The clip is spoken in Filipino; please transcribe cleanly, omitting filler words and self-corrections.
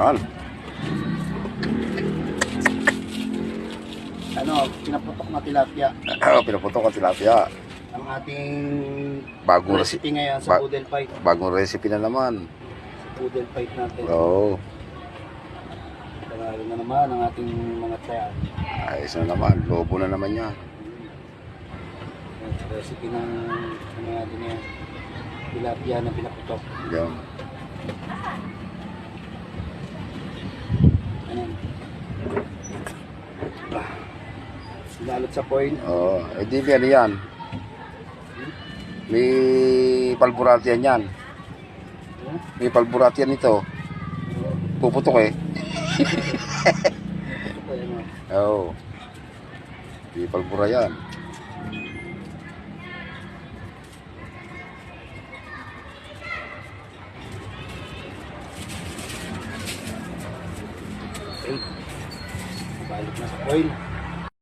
Yan. Ano, pinaputok na tilapia. Pinaputok ang tilapia. Ang ating Bagong recipe ngayon sa poodle fight. Bagong recipe na naman. Sa poodle fight natin. Oo. Panalo na naman ang ating mga tsayan. Ayos na naman. Lobo na naman yan. Recipe ng ano natin yan. Tilapia na pinaputok. Yan. Ano? Lalot sa point. Oo. Eh di ano yan. May palburatian yan. May palburatian ito. Puputok eh. Oo. May palbura yan. Okay. Balik na sa point.